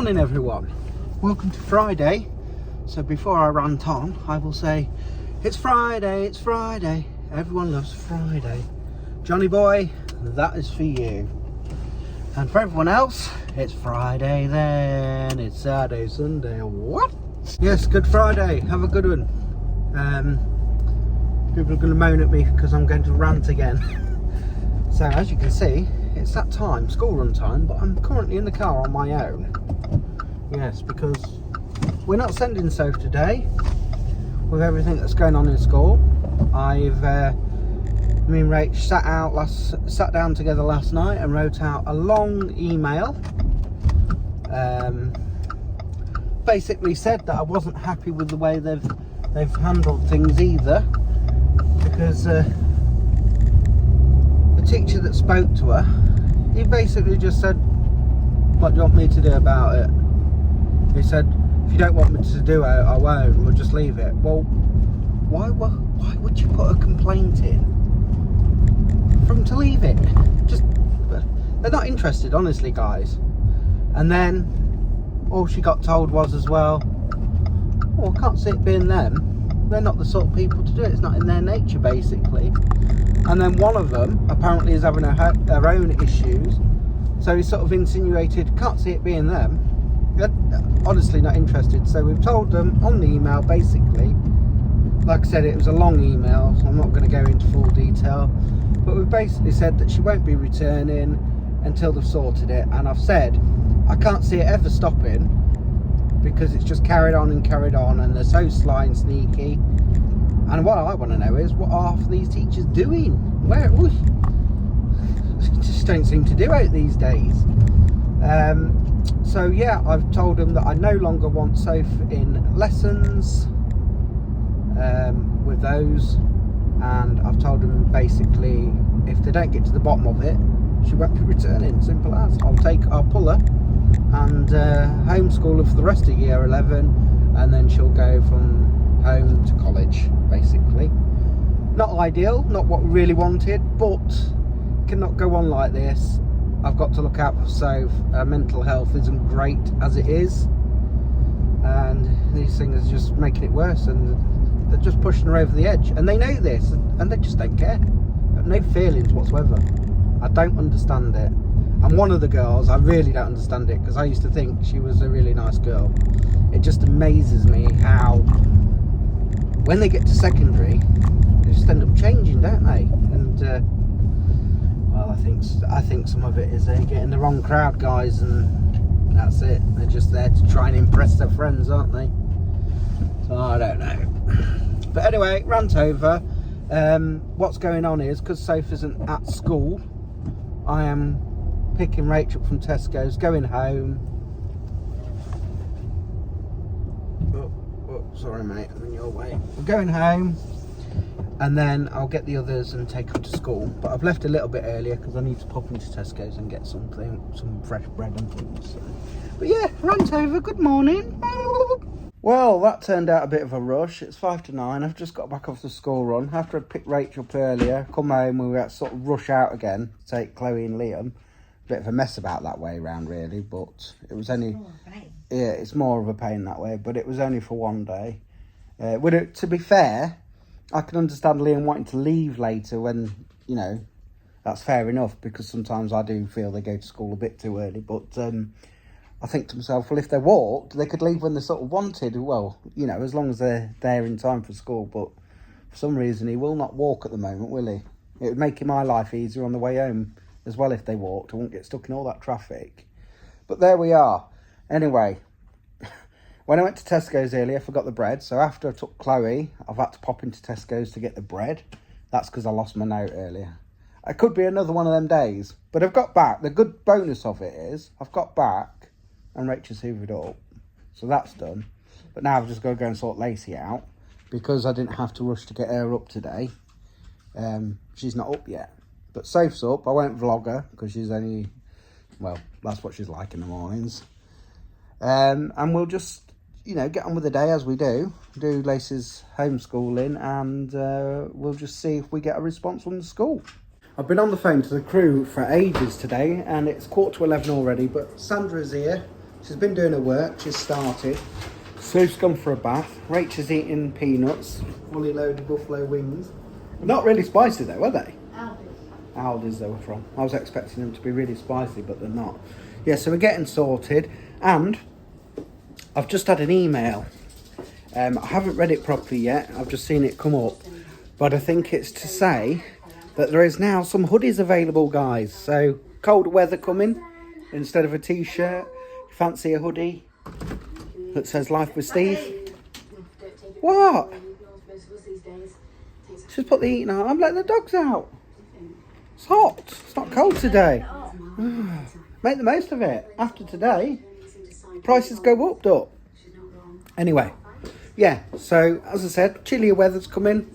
morning everyone, welcome to Friday. So before I rant on, I will say it's Friday, it's Friday, everyone loves Friday. Johnny boy, that is for you. And for everyone else, it's Friday then, it's Saturday, Sunday, what? Yes, Good Friday, have a good one. People are going to moan at me because I'm going to rant again. So as you can see, it's that time, school run time, but I'm currently in the car on my own. Yes, because we're not sending Soph today with everything that's going on in school. Me and Rach sat down together last night and wrote out a long email. Basically said that I wasn't happy with the way they've handled things either, because the teacher that spoke to her, he basically just said, what do you want me to do about it? He said, if you don't want me to do it, I won't, we'll just leave it. Well, why would you put a complaint in for them to leave it? Just, they're not interested, honestly, guys. And then all she got told was as well, oh, I can't see it being them. They're not the sort of people to do it. It's not in their nature, basically. And then one of them apparently is having her own issues. So he sort of insinuated, can't see it being them. They're honestly not interested. So we've told them on the email, basically, like I said, it was a long email, so I'm not going to go into full detail. But we've basically said that she won't be returning until they've sorted it. And I've said, I can't see it ever stopping, because it's just carried on, and they're so sly and sneaky. And what I want to know is, what are half of these teachers doing? Where just don't seem to do it these days. So yeah, I've told them that I no longer want Soph in lessons with those, and I've told them basically, if they don't get to the bottom of it, she won't be returning. Simple as. I'll pull her and homeschool her for the rest of year 11, and then she'll go from home to college, basically. Not ideal, not what we really wanted, but cannot go on like this. I've got to look out for Soph. Her mental health isn't great as it is, and these things are just making it worse, and they're just pushing her over the edge, and they know this, and they just don't care. No feelings whatsoever. I don't understand it. And one of the girls, I really don't understand it, because I used to think she was a really nice girl. It just amazes me how, when they get to secondary, they just end up changing, don't they? And well, I think some of it is they get in the wrong crowd, guys, and that's it. They're just there to try and impress their friends, aren't they? So I don't know. But anyway, rant over. What's going on is, because Soph isn't at school, I am picking Rach up from Tesco's, going home. Oh, sorry mate, I'm in your way. We're going home, and then I'll get the others and take them to school. But I've left a little bit earlier because I need to pop into Tesco's and get some fresh bread and things. So. But yeah, rant over, good morning. Well, that turned out a bit of a rush. It's 5 to 9. I've just got back off the school run. After I picked Rach up earlier, come home, we had to sort of rush out again to take Chloe and Liam. Bit of a mess about that way around, really, but it was only... Yeah, it's more of a pain that way, but it was only for one day. To be fair, I can understand Liam wanting to leave later when, you know, that's fair enough, because sometimes I do feel they go to school a bit too early, but... I think to myself, well, if they walked, they could leave when they sort of wanted. Well, you know, as long as they're there in time for school. But for some reason, he will not walk at the moment, will he? It would make my life easier on the way home as well if they walked. I wouldn't get stuck in all that traffic. But there we are. Anyway, when I went to Tesco's earlier, I forgot the bread. So after I took Chloe, I've had to pop into Tesco's to get the bread. That's because I lost my note earlier. It could be another one of them days. But I've got back. The good bonus of it is I've got back and Rachel's hoovered up. So that's done. But now I've just got to go and sort Lacey out because I didn't have to rush to get her up today. She's not up yet. But Soph's up. I won't vlog her because she's only... Well, that's what she's like in the mornings. And we'll just, you know, get on with the day as we do Lacey's homeschooling, and we'll just see if we get a response from the school. I've been on the phone to the crew for ages today, and it's 11:15 already, but Sandra's here, She's been doing her work, she's started. Sue's gone for a bath. Rachel's eating peanuts, fully loaded buffalo wings. Not really spicy though, are they? Aldi's they were from. I was expecting them to be really spicy, but they're not. Yeah, so we're getting sorted, and I've just had an email. I haven't read it properly yet, I've just seen it come up, but I think it's to say that there is now some hoodies available, guys. So cold weather coming, instead of a t-shirt, fancy a hoodie that says Life with Steve. What? Just put the eating out. I'm letting the dogs out. It's hot. It's not cold today. Make the most of it. After today, prices go up. Anyway, yeah. So as I said, chillier weather's coming.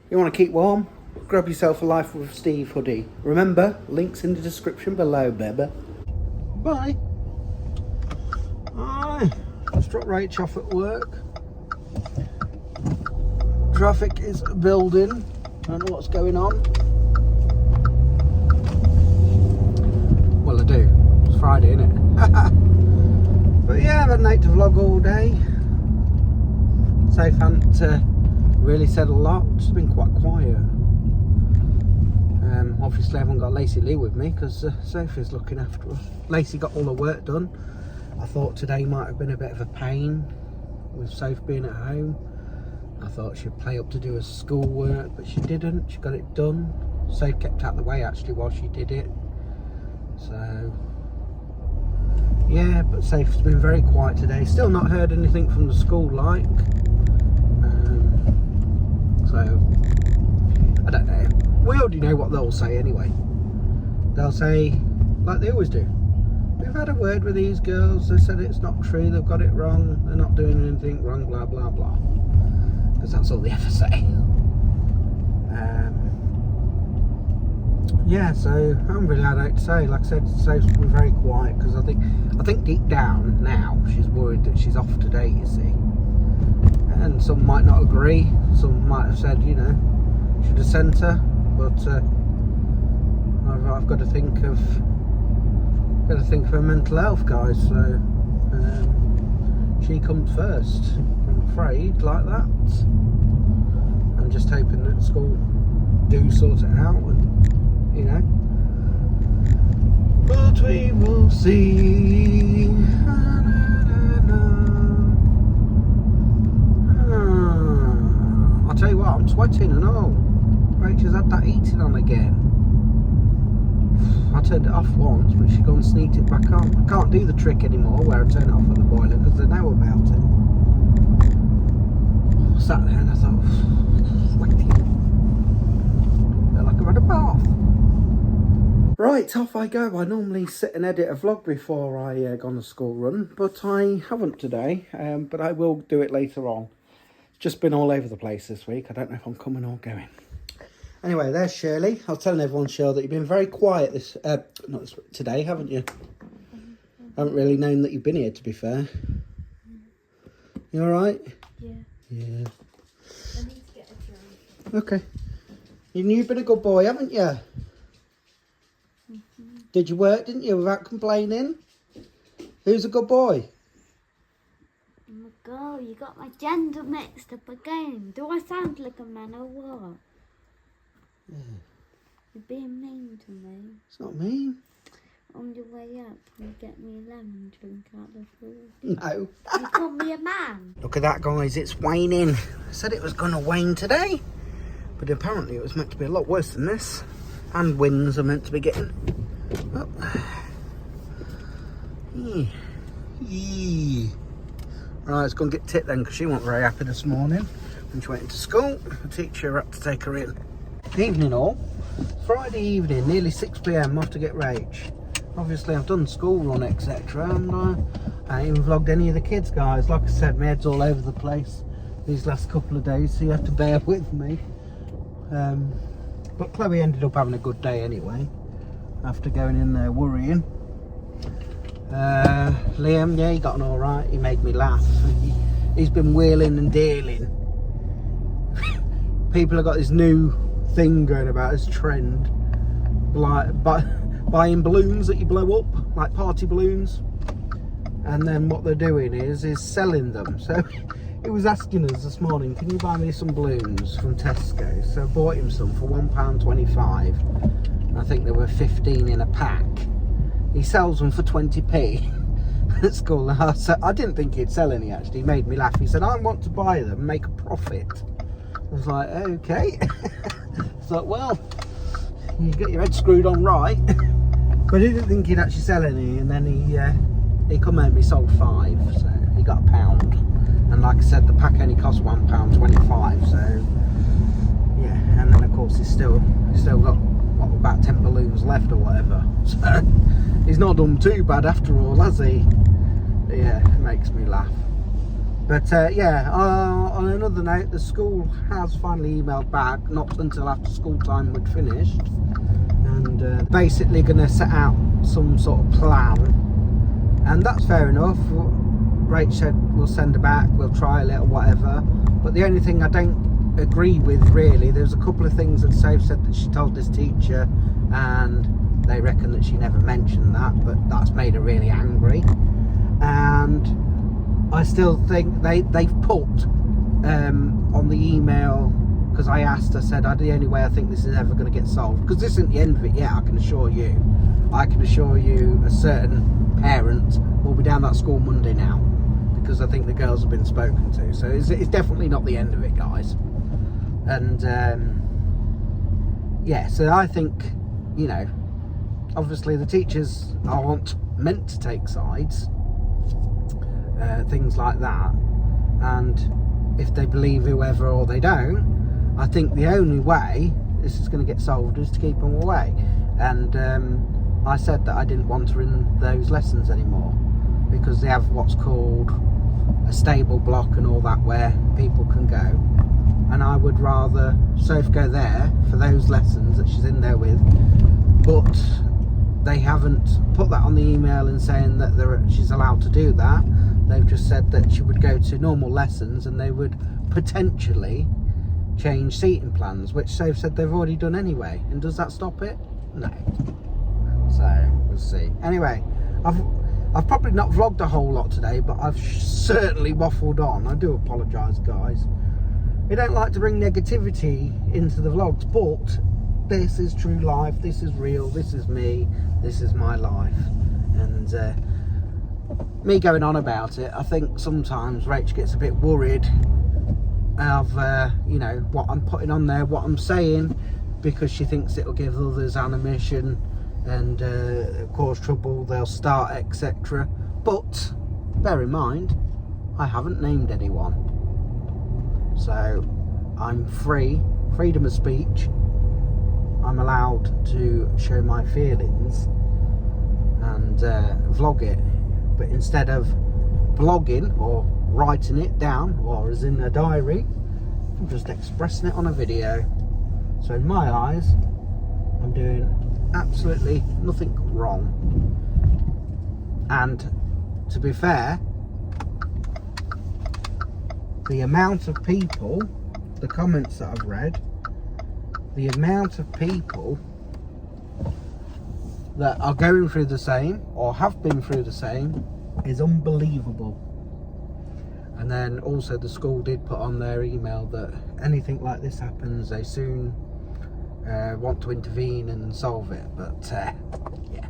You want to keep warm? Grab yourself a Life with Steve hoodie. Remember, links in the description below, baby. Bye. Bye. Just dropped Rach off at work. Traffic is building. I don't know what's going on. Well, I do. It's Friday, isn't it? But yeah, I've had an 8 to vlog all day. Safe hasn't really said a lot. It's been quite quiet. Obviously I haven't got Lacey Lee with me because Sophie's looking after us. Lacey got all her work done. I thought today might have been a bit of a pain with Sophie being at home. I thought she'd play up to do her schoolwork, but she didn't. She got it done. Sophie kept out of the way actually while she did it. So yeah, but Sophie's been very quiet today. Still not heard anything from the school like. So I don't know. We already know what they'll say anyway. They'll say, like they always do, we've had a word with these girls, they said it's not true, they've got it wrong, they're not doing anything wrong, blah blah blah. Because that's all they ever say. Yeah, so I haven't really had out to say. Like I said, Sophie's been very quiet because I think deep down now she's worried that she's off today, you see. And some might not agree, some might have said, you know, should have sent her. But I've got to think of her mental health, guys. So she comes first, I'm afraid, like that. I'm just hoping that school do sort it out, and you know. But we will see. I'll tell you what, I'm sweating and all. Rachel's had that heating on again. I turned it off once, but she's gone and sneaked it back on. I can't do the trick anymore where I turn it off at the boiler because they know about it. I sat there and I thought, sweaty. Felt like I've had a bath. Right, off I go. I normally sit and edit a vlog before I go on a school run, but I haven't today, but I will do it later on. It's just been all over the place this week. I don't know if I'm coming or going. Anyway, there's Shirley. I was telling everyone, Shirley, that you've been very quiet today, haven't you? I haven't really known that you've been here, to be fair. You alright? Yeah. Yeah. I need to get a drink. Okay. You've been a good boy, haven't you? Did you work, didn't you, without complaining? Who's a good boy? Oh my God, you got my gender mixed up again. Do I sound like a man or what? Yeah. You're being mean to me. It's not mean. On your way up, you get me a lemon drink out of the fridge. No. You call me a man. Look at that, guys, it's waning. I said it was going to wane today, but apparently it was meant to be a lot worse than this. And winds are meant to be getting. Oh. Right, let's go and get Tit then, because she wasn't very happy this morning when she went into school. The teacher had to take her in. Evening all. Friday evening, nearly 6 PM, off to get Rach. Obviously I've done school run, etc, and I ain't even vlogged any of the kids, guys. Like I said, my head's all over the place these last couple of days, so you have to bear with me. But Chloe ended up having a good day anyway, after going in there worrying. Liam, yeah, he got on alright. He made me laugh. He's been wheeling and dealing. People have got this new thing going about, this trend, like buying balloons that you blow up, like party balloons. and then what they're doing is selling them. So he was asking us this morning, can you buy me some balloons from Tesco? So I bought him some for £1.25. I think there were 15 in a pack. He sells them for 20p at school. So I didn't think he'd sell any actually. He made me laugh. He said, I want to buy them and make a profit. I was like, okay. It's like, well, you get your head screwed on right. But I didn't think he'd actually sell any, and then he come home, he sold 5, so he got £1. And like I said, the pack only cost £1.25, so yeah. And then of course he's still got what, about 10 balloons left or whatever. So he's not done too bad after all, has he? But yeah, it makes me laugh. But yeah, on another note, the school has finally emailed back, not until after school time would finished, and basically going to set out some sort of plan, and that's fair enough. Rach said we'll send her back, we'll trial it or whatever, but the only thing I don't agree with really, there's a couple of things that Soph said that she told this teacher, and they reckon that she never mentioned that, but that's made her really angry. And I still think they've put on the email, because I asked, I said, the only way I think this is ever going to get solved, because this isn't the end of it yet, I can assure you a certain parent will be down that school Monday now, because I think the girls have been spoken to. So it's definitely not the end of it, guys. And yeah, so I think, you know, obviously the teachers aren't meant to take sides, things like that, and if they believe whoever or they don't, I think the only way this is going to get solved is to keep them away. And I said that I didn't want her in those lessons anymore, because they have what's called a stable block and all that where people can go, and I would rather Soph go there for those lessons that she's in there with. But they haven't put that on the email and saying that she's allowed to do that. They've just said that she would go to normal lessons, and they would potentially change seating plans, which Soph said they've already done anyway. And does that stop it? No. So we'll see. Anyway, I've probably not vlogged a whole lot today, but I've certainly waffled on. I do apologise, guys. I don't like to bring negativity into the vlogs, but this is true life, this is real, this is me, this is my life. And me going on about it, I think sometimes Rach gets a bit worried of you know, what I'm putting on there, what I'm saying, because she thinks it'll give others animation and cause trouble, they'll start, etc. But bear in mind, I haven't named anyone, so I'm free, freedom of speech. I'm allowed to show my feelings and vlog it, but instead of blogging or writing it down, or as in a diary, I'm just expressing it on a video. So in my eyes, I'm doing absolutely nothing wrong. And to be fair, the amount of people, the comments that I've read, the amount of people that are going through the same or have been through the same is unbelievable. And then also the school did put on their email that anything like this happens, they soon want to intervene and solve it. But yeah,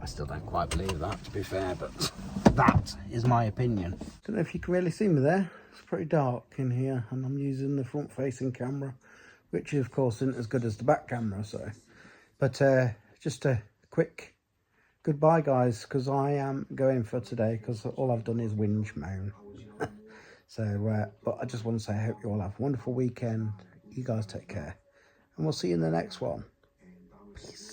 I still don't quite believe that, to be fair, but that is my opinion. Don't know if you can really see me there. It's pretty dark in here, and I'm using the front facing camera, which of course isn't as good as the back camera. So, but just a quick goodbye, guys, because I am going for today, because all I've done is whinge moan. So but I just want to say I hope you all have a wonderful weekend. You guys take care, and we'll see you in the next one. Peace.